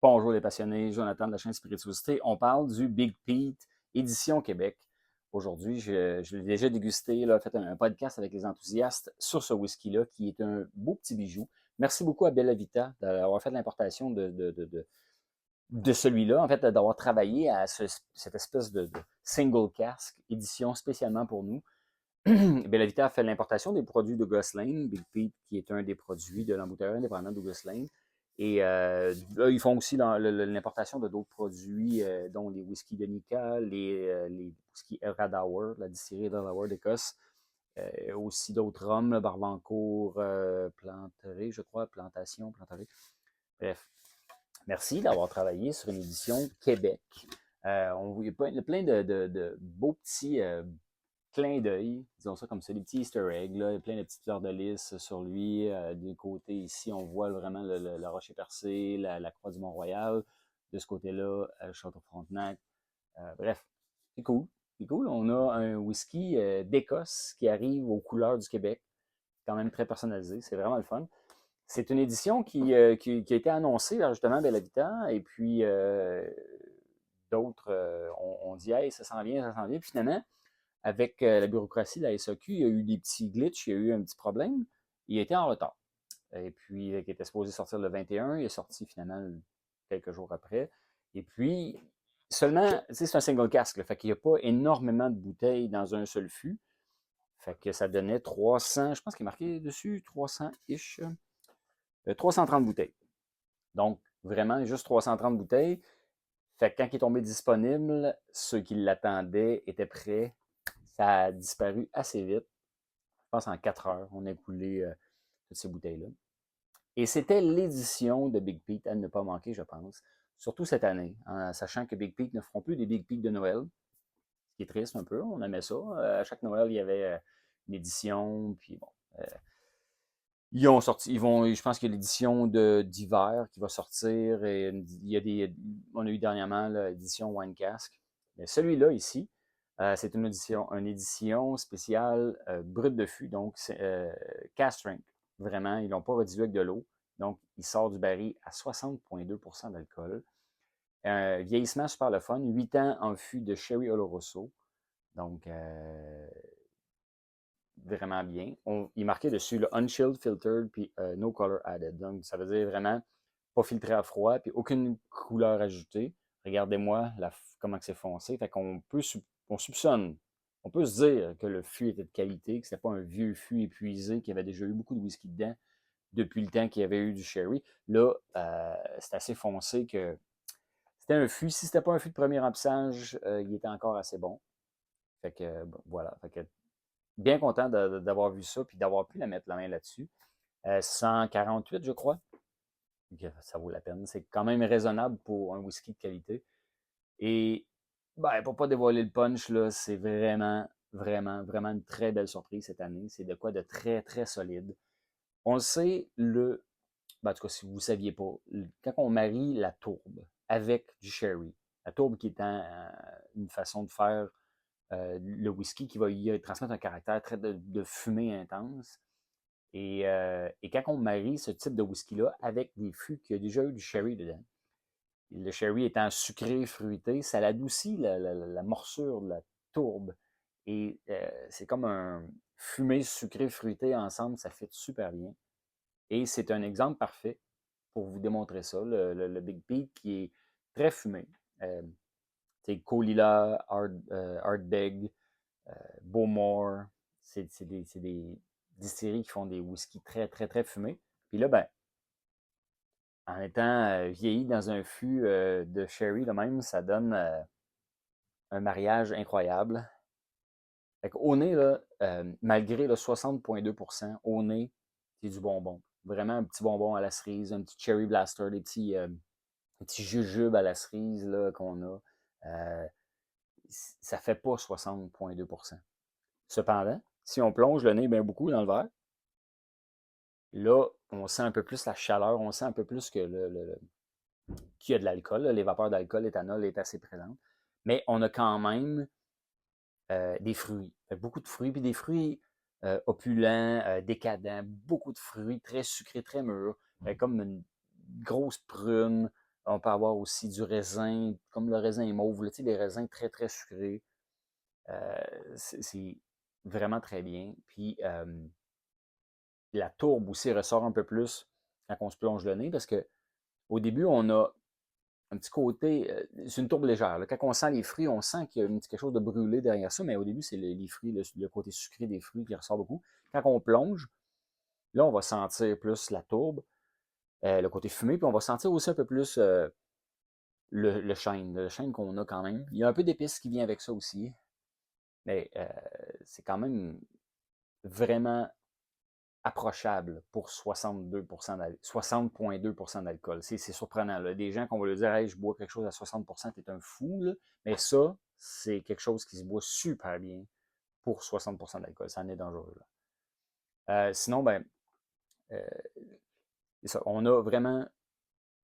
Bonjour les passionnés, Jonathan de la chaîne Spirituosité. On parle du Big Pete, édition Québec. Aujourd'hui, je l'ai déjà dégusté, là, fait un podcast avec les enthousiastes sur ce whisky-là, qui est un beau petit bijou. Merci beaucoup à Bella Vita d'avoir fait l'importation de celui-là, en fait, d'avoir travaillé à cette espèce de single cask, édition spécialement pour nous. Bella Vita a fait l'importation des produits Douglas Lane, Big Pete, qui est un des produits de l'embouteilleur indépendant Douglas Lane. Et là, ils font aussi l'importation de d'autres produits, dont les whiskies de Nika, les whiskies Radauer, la distillerie Radauer d'Écosse, aussi d'autres rhums, le Barbancourt, Planteré, je crois, Planteré. Bref, merci d'avoir travaillé sur une édition Québec. Il y a plein de beaux petits clin d'œil, disons ça comme ça, des petits easter eggs, là, plein de petites fleurs de lys sur lui. Du côté ici, on voit vraiment le rocher percé, la croix du Mont-Royal. De ce côté-là, Château Frontenac. Bref, c'est cool. C'est cool. On a un whisky d'Écosse qui arrive aux couleurs du Québec. Quand même très personnalisé. C'est vraiment le fun. C'est une édition qui a été annoncée vers justement Bellavita. Et puis, d'autres, on dit, hey, ça s'en vient, ça s'en vient. Puis finalement, avec la bureaucratie de la SAQ, il y a eu des petits glitches, il y a eu un petit problème. Il était en retard. Et puis, il était supposé sortir le 21, il est sorti finalement quelques jours après. Et puis, seulement, tu sais, c'est un single cask, là, fait qu'il n'y a pas énormément de bouteilles dans un seul fût. Fait que ça donnait 300, je pense qu'il est marqué dessus, 300-ish, 330 bouteilles. Donc, vraiment, juste 330 bouteilles. Fait que quand il est tombé disponible, ceux qui l'attendaient étaient prêts. Ça a disparu assez vite. Je pense en 4 heures, on a écoulé toutes ces bouteilles-là. Et c'était l'édition de Big Pete à ne pas manquer, je pense. Surtout cette année, en sachant que Big Pete ne feront plus des Big Pete de Noël, ce qui est triste un peu, on aimait ça. À chaque Noël, il y avait une édition, puis bon. Ils ont sorti, je pense qu'il y a l'édition d'hiver qui va sortir, et on a eu dernièrement l'édition Wine Cask. Mais celui-là ici, c'est une édition spéciale brut de fût, donc c'est cast strength. Vraiment, ils l'ont pas réduit avec de l'eau. Donc, il sort du baril à 60,2% d'alcool. Vieillissement super le fun, 8 ans en fût de Sherry Oloroso. Donc, vraiment bien. Il est marqué dessus le Unchilled, Filtered, puis No Color Added. Donc, ça veut dire vraiment pas filtré à froid, puis aucune couleur ajoutée. Regardez-moi comment c'est foncé. Fait qu'on peut, on soupçonne, on peut se dire que le fût était de qualité, que c'était pas un vieux fût épuisé, qui avait déjà eu beaucoup de whisky dedans depuis le temps qu'il y avait eu du sherry. Là, c'est assez foncé que c'était un fût. Si c'était pas un fût de premier remplissage, il était encore assez bon. Fait que, bon, voilà. Fait que bien content d'avoir vu ça puis d'avoir pu la mettre la main là-dessus. 148, je crois. Ça vaut la peine. C'est quand même raisonnable pour un whisky de qualité. Et ben, pour pas dévoiler le punch, là, c'est vraiment, vraiment, vraiment une très belle surprise cette année. C'est de quoi de très, très solide. On le sait, en tout cas, si vous ne saviez pas, quand on marie la tourbe avec du sherry, la tourbe qui étant une façon de faire le whisky qui va y transmettre un caractère très de fumée intense. Et quand on marie ce type de whisky-là avec des fûts qui ont déjà eu du sherry dedans, le sherry étant sucré, fruité, ça adoucit la morsure de la tourbe. Et c'est comme un fumé sucré, fruité ensemble, ça fait super bien. Et c'est un exemple parfait pour vous démontrer ça, le Big Pete qui est très fumé. C'est Colila, Ardbeg, Bowmore, c'est des distilleries qui font des whiskies très, très, très fumés. Puis là, ben, en étant vieilli dans un fût de sherry, là même, ça donne un mariage incroyable. Fait au nez, là, malgré le 60,2%, au nez, c'est du bonbon. Vraiment un petit bonbon à la cerise, un petit cherry blaster, des petits jujubes à la cerise là, qu'on a. Ça fait pas 60,2%. Cependant, si on plonge le nez bien beaucoup dans le verre, là, on sent un peu plus la chaleur, on sent un peu plus que qu'il y a de l'alcool. Les vapeurs d'alcool, l'éthanol est assez présente. Mais on a quand même des fruits. Beaucoup de fruits, puis des fruits opulents, décadents, beaucoup de fruits très sucrés, très mûrs, comme une grosse prune, On peut avoir aussi du raisin, comme le raisin mauve, là, tu sais, des raisins très, très sucrés. C'est vraiment très bien. Puis la tourbe aussi ressort un peu plus quand on se plonge le nez parce que au début, on a un petit côté, c'est une tourbe légère. Là. Quand on sent les fruits, on sent qu'il y a quelque chose de brûlé derrière ça, mais au début, c'est les fruits, le côté sucré des fruits qui ressort beaucoup. Quand on plonge, là, on va sentir plus la tourbe, le côté fumé, puis on va sentir aussi un peu plus le chêne qu'on a quand même. Il y a un peu d'épices qui vient avec ça aussi, mais c'est quand même vraiment approchable pour 60,2% d'alcool. C'est surprenant. Là. Des gens qu'on va leur dire hey, je bois quelque chose à 60%, t'es un fou. Là. Mais ça, c'est quelque chose qui se boit super bien pour 60% d'alcool. Ça en est dangereux. Sinon, ben, euh, ça, on a vraiment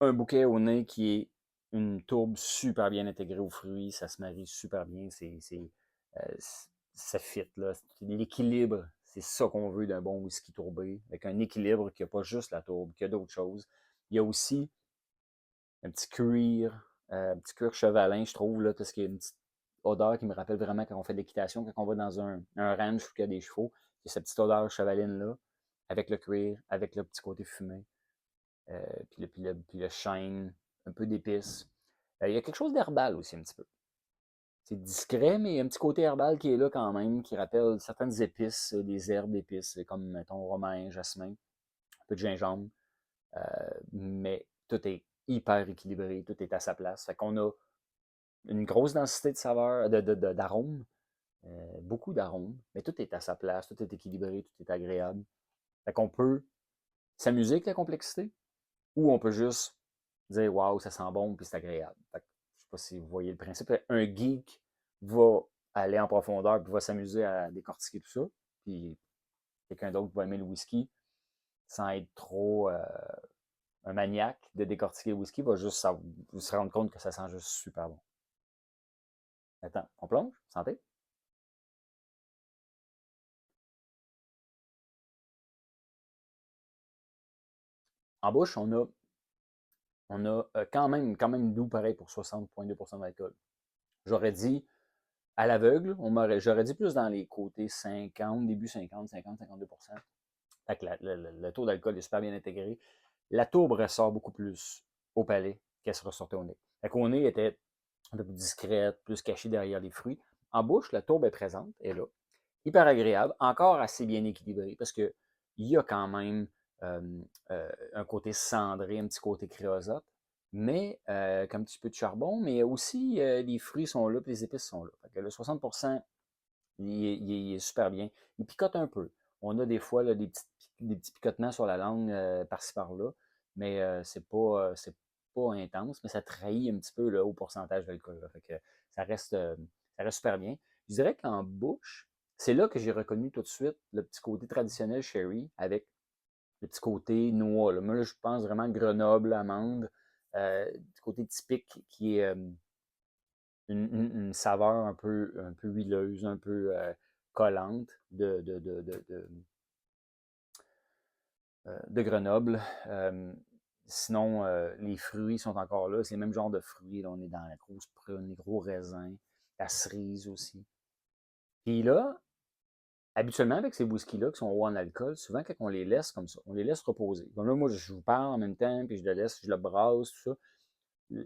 un bouquet au nez qui est une tourbe super bien intégrée aux fruits. Ça se marie super bien. Ça fit. Là. L'équilibre, c'est ça qu'on veut d'un bon whisky tourbé, avec un équilibre qui n'a pas juste la tourbe, qui a d'autres choses. Il y a aussi un petit cuir chevalin, je trouve, là, parce qu'il y a une petite odeur qui me rappelle vraiment quand on fait de l'équitation, quand on va dans un ranch où il y a des chevaux, il y a cette petite odeur chevaline-là, avec le cuir, avec le petit côté fumé, puis le chêne, un peu d'épices. Il y a quelque chose d'herbal aussi un petit peu. C'est discret, mais il y a un petit côté herbal qui est là quand même, qui rappelle certaines épices, des herbes d'épices, comme, mettons, romarin, jasmin, un peu de gingembre. Mais tout est hyper équilibré, tout est à sa place. Fait qu'on a une grosse densité de saveurs, d'arômes, beaucoup d'arômes, mais tout est à sa place, tout est équilibré, tout est agréable. Fait qu'on peut s'amuser avec la complexité, ou on peut juste dire waouh, ça sent bon puis c'est agréable. Fait que, je sais pas si vous voyez le principe. Un geek va aller en profondeur puis va s'amuser à décortiquer tout ça. Puis quelqu'un d'autre va aimer le whisky sans être trop un maniaque de décortiquer le whisky, va juste vous se rendre compte que ça sent juste super bon. Attends, on plonge? Santé? En bouche, on a quand même doux pareil pour 60,2% d'alcool. J'aurais dit à l'aveugle, j'aurais dit plus dans les côtés 50, début 50, 50, 52%. Fait que le taux d'alcool est super bien intégré. La tourbe ressort beaucoup plus au palais qu'elle se ressortait au nez. Fait qu'au nez, elle était un peu plus discrète, plus cachée derrière les fruits. En bouche, la tourbe est présente, elle est là. Hyper agréable, encore assez bien équilibré, parce qu'il y a quand même euh, un côté cendré, un petit côté créosote, mais comme un petit peu de charbon, mais aussi les fruits sont là, puis les épices sont là. Fait que le 60%, il est super bien. Il picote un peu. On a des fois là, des petits picotements sur la langue par-ci par-là, mais c'est pas intense, mais ça trahit un petit peu le haut pourcentage d'alcool. Fait que ça reste super bien. Je dirais qu'en bouche, c'est là que j'ai reconnu tout de suite le petit côté traditionnel sherry avec le petit côté noix. Là. Moi, là, je pense vraiment Grenoble, amande, du côté typique qui est une saveur un peu huileuse, un peu collante de Grenoble. Sinon, les fruits sont encore là. C'est le même genre de fruits. Là. On est dans la grosse prune, les gros raisins, la cerise aussi. Puis là, habituellement, avec ces whisky-là qui sont hauts en alcool, souvent, quand on les laisse comme ça, on les laisse reposer. Comme là, moi, je vous parle en même temps, puis je le laisse, je le brasse, tout ça.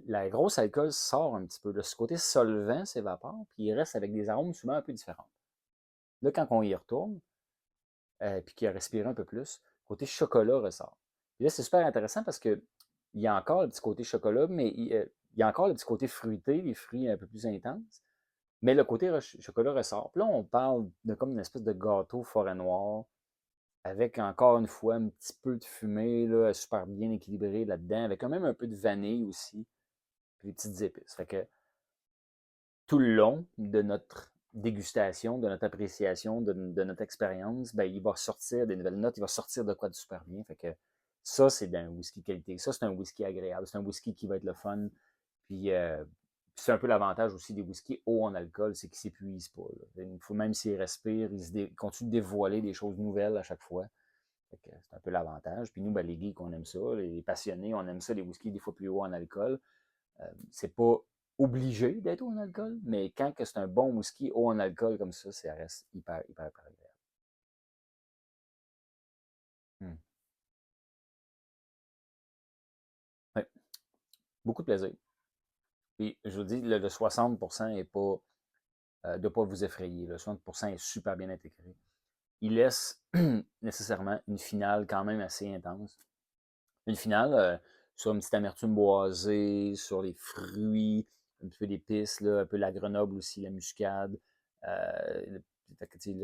La grosse alcool sort un petit peu. De ce côté solvant s'évapore, puis il reste avec des arômes souvent un peu différents. Là, quand on y retourne, puis qu'il a respiré un peu plus, côté chocolat ressort. Et là, c'est super intéressant parce que il y a encore le petit côté chocolat, mais il y a encore le petit côté fruité, les fruits un peu plus intenses, mais le côté chocolat ressort. Puis là, on parle de comme une espèce de gâteau forêt noire, avec encore une fois un petit peu de fumée, là, super bien équilibré là-dedans, avec quand même un peu de vanille aussi, puis des petites épices. Fait que tout le long de notre dégustation, de notre appréciation, de notre expérience, ben, il va sortir des nouvelles notes, il va sortir de quoi de super bien. Fait que ça, c'est d'un whisky qualité. Ça, c'est un whisky agréable. C'est un whisky qui va être le fun. Puis c'est un peu l'avantage aussi des whiskies hauts en alcool, c'est qu'ils ne s'épuisent pas. Là. Il faut même s'ils respirent, ils continuent de dévoiler des choses nouvelles à chaque fois. C'est un peu l'avantage. Puis nous, ben, les geeks, on aime ça. Les passionnés, on aime ça, les whiskies des fois plus hauts en alcool. C'est pas obligé d'être haut en alcool, mais quand c'est un bon whisky haut en alcool comme ça reste hyper, hyper, hyper agréable. Hmm. Ouais, beaucoup de plaisir. Puis, je vous dis, le 60% est pas, de ne pas vous effrayer. Le 60% est super bien intégré. Il laisse nécessairement une finale quand même assez intense. Une finale sur une petite amertume boisée, sur les fruits, un petit peu d'épices, un peu la Grenoble aussi, la muscade. C'est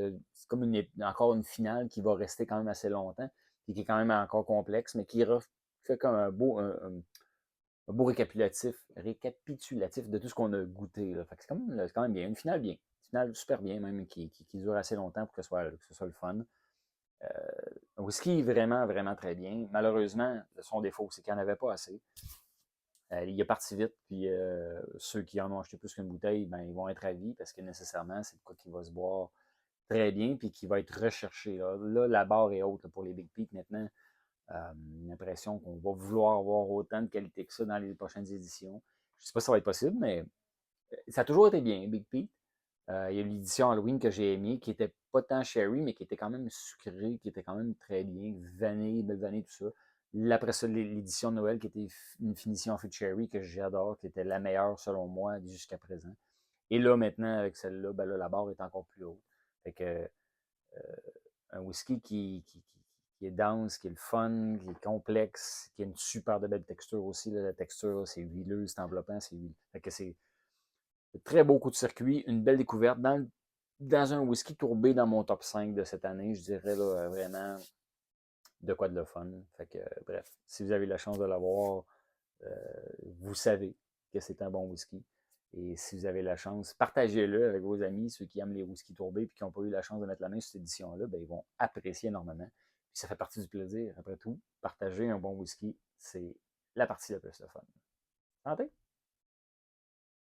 comme encore une finale qui va rester quand même assez longtemps, et qui est quand même encore complexe, mais qui fait comme un beau récapitulatif de tout ce qu'on a goûté. Là. Fait que c'est quand même bien. Une finale bien. Une finale super bien, même, qui dure assez longtemps pour que ce soit le fun. Euh, un whisky vraiment, vraiment très bien. Malheureusement, son défaut, c'est qu'il n'y en avait pas assez. Il est parti vite, puis ceux qui en ont acheté plus qu'une bouteille, ben, ils vont être ravis parce que nécessairement, c'est de quoi qui va se boire très bien, puis qui va être recherché. Là la barre est haute là, pour les Big Peak maintenant. L'impression qu'on va vouloir avoir autant de qualité que ça dans les prochaines éditions. Je ne sais pas si ça va être possible, mais ça a toujours été bien, Big Pete. Il y a l'édition Halloween que j'ai aimée, qui était pas tant sherry, mais qui était quand même sucrée, qui était quand même très bien, vanille, belle vanille, tout ça. Après ça, l'édition de Noël, qui était une finition fût de sherry que j'adore, qui était la meilleure selon moi jusqu'à présent. Et là, maintenant, avec celle-là, ben là, la barre est encore plus haute. Fait que un whisky qui est dense, qui est le fun, qui est complexe, qui a une super de belle texture aussi. Là. La texture, c'est huileux, c'est enveloppant, c'est huileux. Fait que c'est très beau coup de circuit, une belle découverte. Dans un whisky tourbé dans mon top 5 de cette année, je dirais là, vraiment de quoi de le fun. Fait que, bref, si vous avez la chance de l'avoir, euh, vous savez que c'est un bon whisky. Et si vous avez la chance, partagez-le avec vos amis, ceux qui aiment les whiskies tourbés et qui n'ont pas eu la chance de mettre la main sur cette édition-là, ben, ils vont apprécier énormément. Puis ça fait partie du plaisir. Après tout, partager un bon whisky, c'est la partie la plus le fun. Santé!